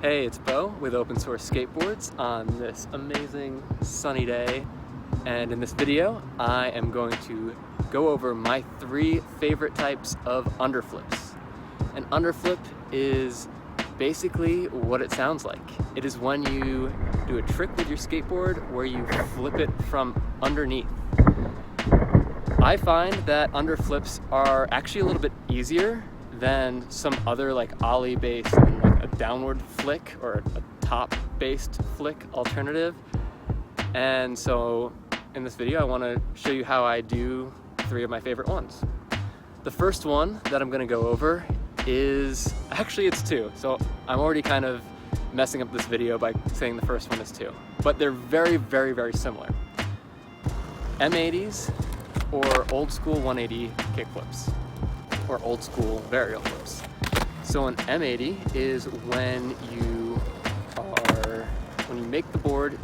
Hey, it's Bo with Open Source Skateboards on this amazing sunny day, and in this video I am going to go over my 3 favorite types of underflips. An underflip is basically what it sounds like. It is when you do a trick with your skateboard where you flip it from underneath. I find that underflips are actually a little bit easier than some other like ollie-based and like a downward flick or a top-based flick alternative. And so in this video I want to show you how I do 3 of my favorite ones. The first one that I'm going to go over is, actually it's 2, so I'm already kind of messing up this video by saying the first one is 2, but they're very, very, very similar. M80s or old school 180 kickflips, or old school varial flips. So an M80 is when you make the board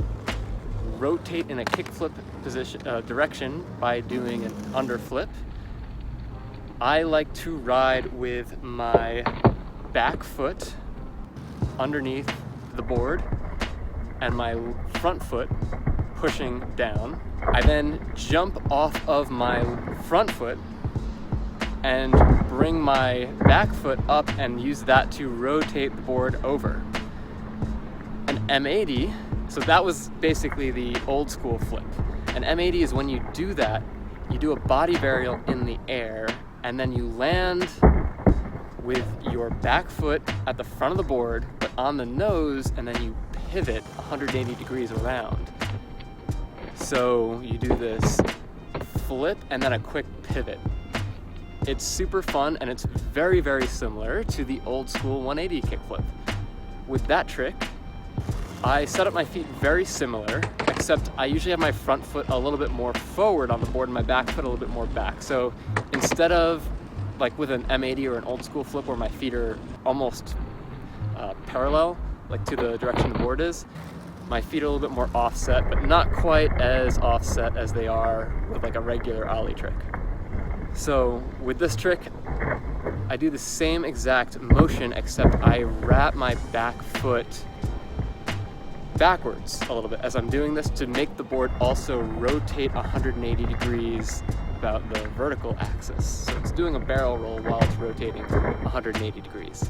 rotate in a kickflip position direction by doing an underflip. I like to ride with my back foot underneath the board and my front foot pushing down. I then jump off of my front foot and bring my back foot up and use that to rotate the board over. An M80, so that was basically the old school flip. An M80 is when you do that, you do a body varial in the air and then you land with your back foot at the front of the board but on the nose, and then you pivot 180 degrees around. So you do this flip and then a quick pivot. It's super fun and it's very, very similar to the old school 180 kickflip. With that trick, I set up my feet very similar, except I usually have my front foot a little bit more forward on the board and my back foot a little bit more back. So instead of like with an M80 or an old school flip where my feet are almost parallel, like to the direction the board is, my feet are a little bit more offset, but not quite as offset as they are with like a regular ollie trick. So with this trick, I do the same exact motion, except I wrap my back foot backwards a little bit as I'm doing this to make the board also rotate 180 degrees about the vertical axis. So it's doing a barrel roll while it's rotating 180 degrees.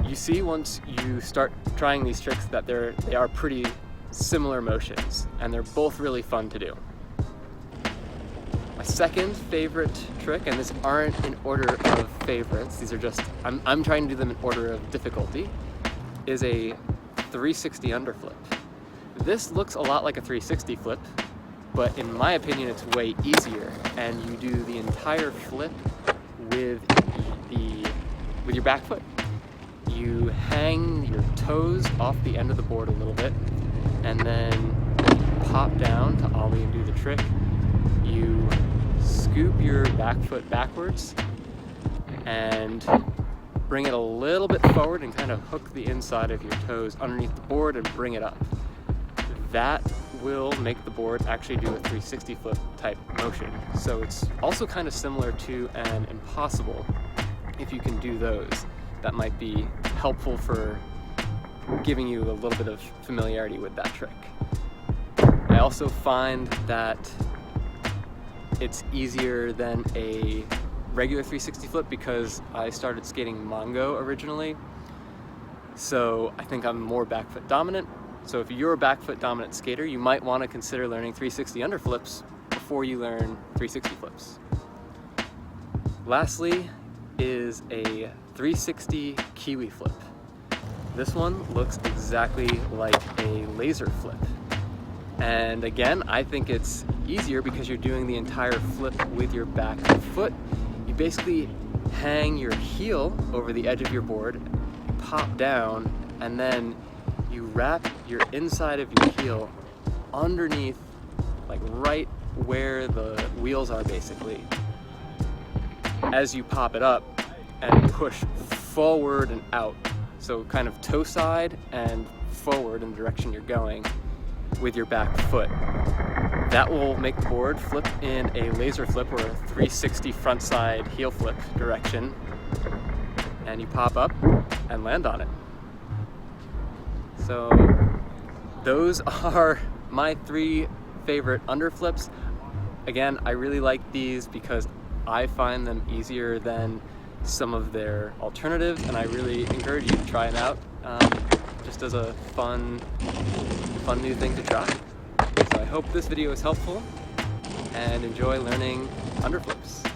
You see, once you start trying these tricks, that they are pretty similar motions and they're both really fun to do. My second favorite trick, and these aren't in order of favorites, these are just, I'm trying to do them in order of difficulty, is a 360 underflip. This looks a lot like a 360 flip, but in my opinion it's way easier, and you do the entire flip with your back foot. You hang your toes off the end of the board a little bit and then pop down to ollie and do the trick. You scoop your back foot backwards and bring it a little bit forward and kind of hook the inside of your toes underneath the board and bring it up. That will make the board actually do a 360 flip type motion. So it's also kind of similar to an impossible. If you can do those, that might be helpful for giving you a little bit of familiarity with that trick. I also find that it's easier than a regular 360 flip because I started skating Mongo originally, so I think I'm more back foot dominant. So if you're a back foot dominant skater, you might want to consider learning 360 underflips before you learn 360 flips. Lastly is a 360 kiwi flip. This one looks exactly like a laser flip. And again, I think it's easier because you're doing the entire flip with your back foot. You basically hang your heel over the edge of your board, pop down, and then you wrap your inside of your heel underneath, like right where the wheels are basically, as you pop it up and push forward and out. So kind of toe side and forward in the direction you're going with your back foot. That will make the board flip in a laser flip or a 360 front side heel flip direction. And you pop up and land on it. So those are my 3 favorite underflips. Again, I really like these because I find them easier than some of their alternatives, and I really encourage you to try them out just as a fun new thing to try. So I hope this video is helpful, and enjoy learning underflips.